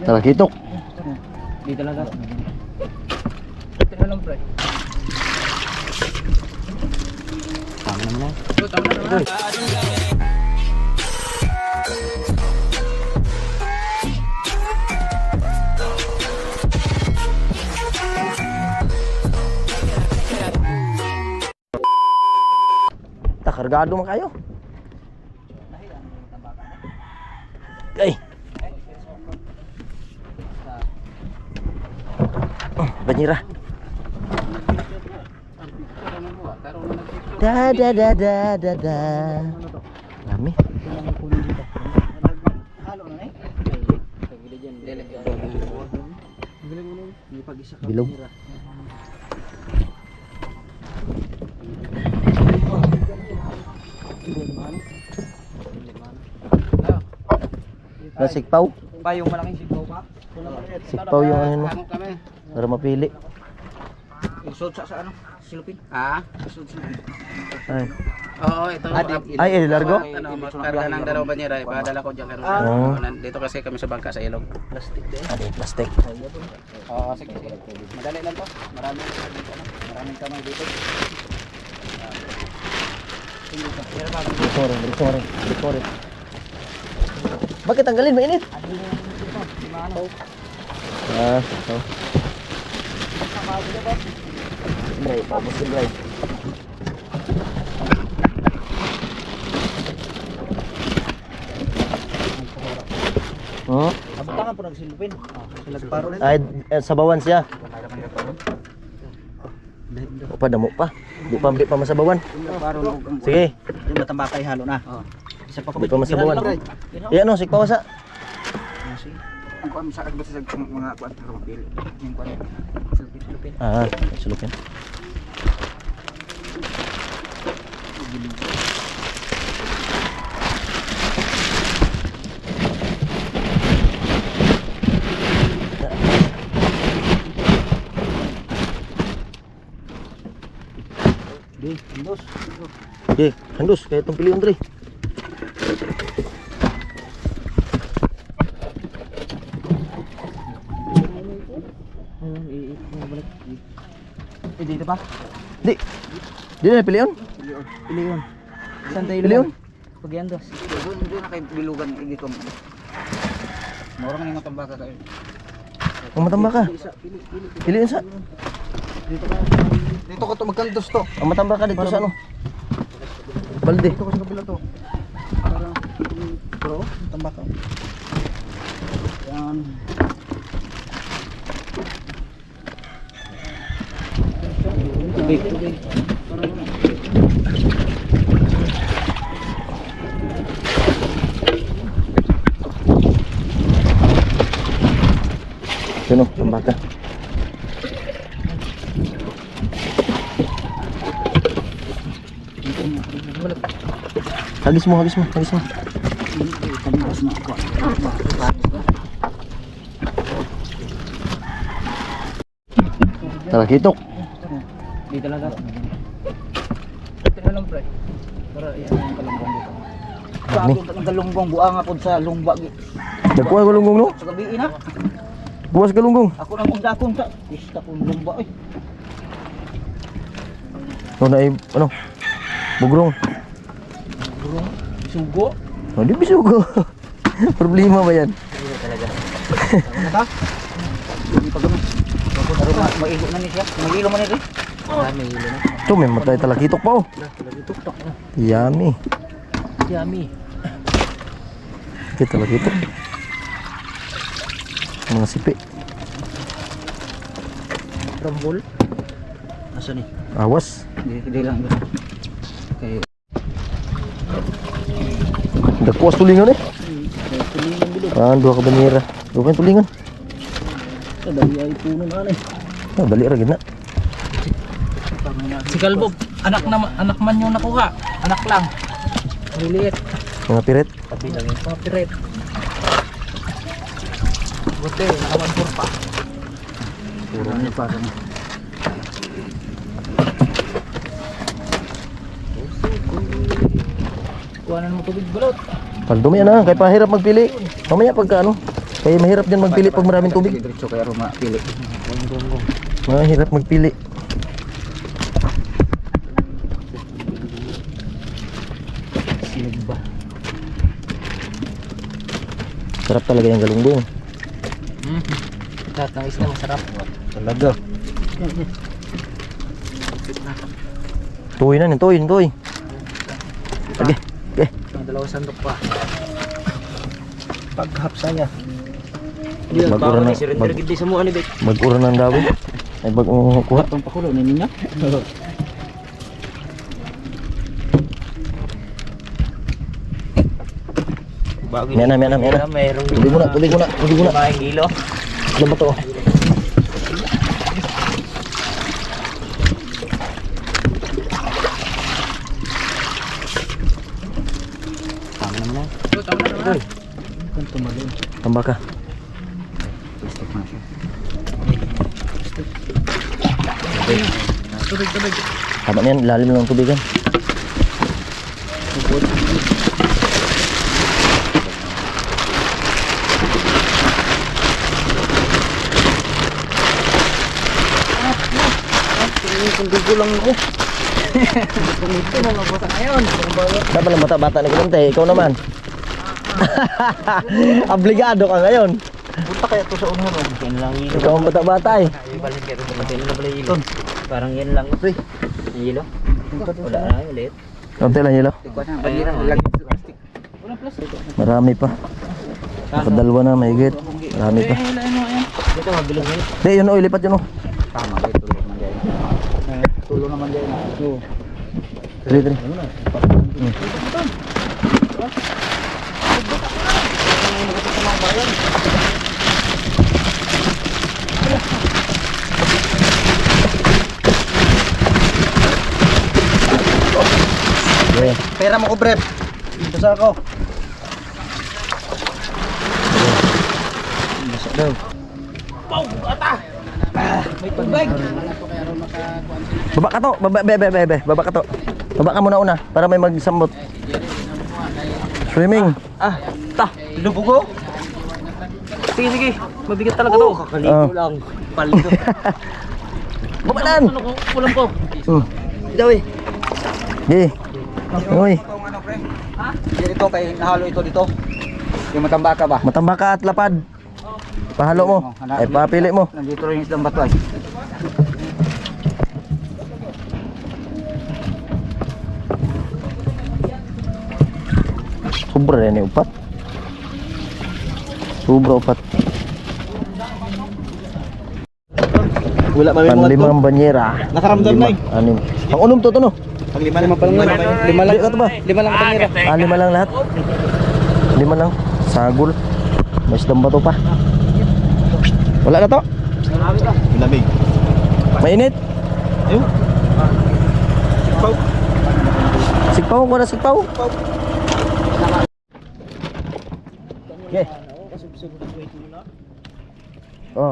Talakitok. Di talaga. Tingnan lang pre. Tama naman na. Tama naman. Kargado man kayo. Ay. Banyira. Da da da da da da. Dami. Bilog. Sikpaw. Pa yung malaking sigpaw pa. Sikpaw yung ano mo. Para mapili. Isod sa ano? Silupin. Ah, isod silupin. Ay. Oo, ito. Ay, largo? Ano, karga ng dalawa ba niya? Padala ko diyan karon. Dito kasi kami sa bangka sa ilog. Plastic din. Ano yung plastic? Oo, sige. Madali lang to. Maraming kamay dito. Sorry. Bakit tanggalin? Mainit? So. Bray, tapos yung bray. Abangan po nagsilupin. Ay, sa bawan siya. O pa, damo pa. Di pa masabawan. Sige. Yung matambakay halo na. Isa pa ko. Di pa masabawan. Ano, sikpaw sa. Ang kuan sa agbat sa mga kuan sa mapili. Yung kuan. Silupin. Silupin. Oke, handus kayak itong pilihan Dre. Dito pa? Di na pilihan? Piliyon. Saan tayo Pilihan? Pagyandos. Doon na kayo bilugan dito. Morang nga tambaka kayo. Ang matamba ka. Pilihan sa. Dito ko to magkandos to. Ang matamba ka dito sa ano? Balde. Dito ko sa kabila to. Parang bro, tambaka. Yan. Tubig. Sino? Tambaka. Hagis mo. Talakitok. Di talaga. Tingnan lang pre. Para yan ang kalumbong dito. Dami. Ang kalumbong buang ako sa lumba. Nagkuha galunggong no? Sa gabi na. Buwas galunggong. Ako nang magdakon sa pista kong lumba eh. No na ano? Bugrong. Sugo. Oh, di bisugo. Problema ba yan? Hindi talaga. Ano? Hindi pa gamit. Maigo na niya. Magilo man ito. May ilo na. Ito, may matay talakitok pa oh. Talakitok. Yummy. Yummy. Okay, talakitok. Mga sipi. Rambol. Asa ni? Awas. Hindi lang. Okay. Dakuas tulingan eh. Tulingan bilog. Dua ka banyera. Dua ka tulingan. Dali ay puno na eh. Dali ra gid na. Si Kalbo, anak man yung nakuha. Anak lang. Liliit. Mga piret. Mga piret. Buti, nakamanpur pa. Puro niya parang. Kuhanan mo tubig balot. Pagdumi na, kay pahirap magpili. Mamaya pagka ano. Kaya mahirap din magpili pag maraming tubig. Diretso kaya ro mapili. Mahirap magpili. Silog ba? Sarap talaga yung galunggong. Tatangis na masarap. Talaga. Tuloy na, tuloy. Sige. Okay. Ang dalawang sandok pa. Paghapsa niya. Mag-ura na. Sa mua ni Bek. Mag-ura ng dawin. Ay kuha. Pang pakulo ni niya. Miana. Mayroong Tubig muna. May kilo. Ano ba to? Tama naman na. Tama na. Kung tumalon. Tambah ka. Plastic na siya. Tubig. Tama na yan, lalim lang ang tubigan. Dugo lang ako. Ito mga bata ngayon. Dapat lang bata-bata ni Kulante, ikaw naman. Obligado ka ngayon. Punta kaya to sa unahan. Yan lang yelo. Ikaw ang bata-bata eh. Balik kaya to. Yan lang pala yelo. Parang yan lang. Yung yelo. Wala na ulit. Konti lang yelo. Marami pa. Nakadalwa na, mahigit. Marami pa. Dito mabilog yun. Hindi, yun o, ilipat yun o. Tama, dito tulo naman dyan. Tulo naman dyan. Dali. Okay. Pera mo ko, Brep. Dito sa ako. Masuk daw. May tubig. Baba ka to. Baba ka to. Baba ka muna una para may magsambot. Swimming. Lubog ko. Sige. Mabigat talaga to. Kakaligo lang. Palito. Baba dan. Kulang ko. Daw eh. Di. Uy, Ito kay nahalo ito dito. Yung matambaka ba? matambaka at lapad. Pahalo mo. Ay papili mo. Nandito rin yung islang bato ay. Sobra rin yung upat. Sobra upat. Wala Panlimang banyera. Nakaramdam na eh. Anim. Pangunom to no? Pag lima pa lang. Lima lang. Ito ba? Lima lang pangira. Lima lang lahat. 5 lang. Sagol. May isdang bato pa. Wala na to? Lamig. Mainit? Ayun. Sikpaw. Sigpaw ko na sigpaw. Okay. Oh.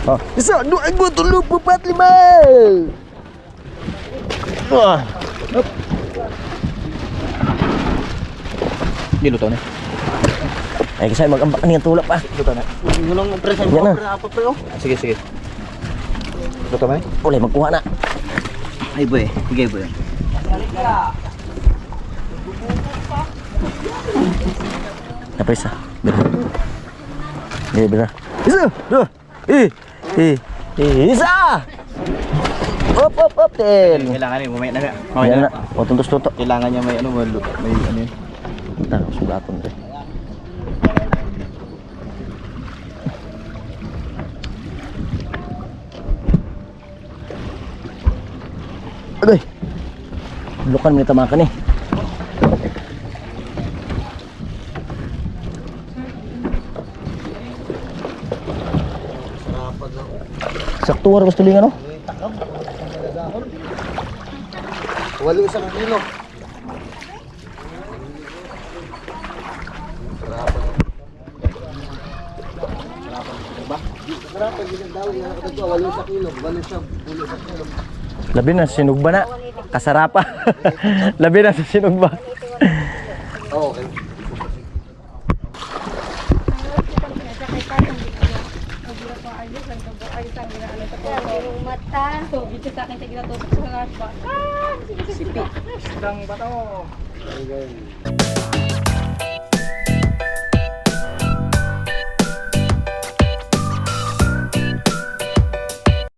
Oh, 1, 2, 3, 4, 5. Wah. Diluto na. Ay kasi mag-ambak niyan tulak pa. Luto na. Gulong pre sa Yan na. apa pre oh. Sige. Luto na. Boleh magkuha na. Ay boy, sige boy. Napresa. Bira. Isa, 2. Isa. Op, ten. Kailangan ni mamaya na. Mamaya na. O tuntos toto. Kailangan niya may ano, may ano yun. Tar, sulaton rin. Agoy. Lukan mo tamakan eh. Sakto war gusto lingan no? 8 kilo. Labi na sa sinugba na. Kasarapa. Labi na sa sinugba. Oo, okay. Mata. So, dito sa akin tigil to sa ngaspa. Ah, Sipi. Isdang ba to?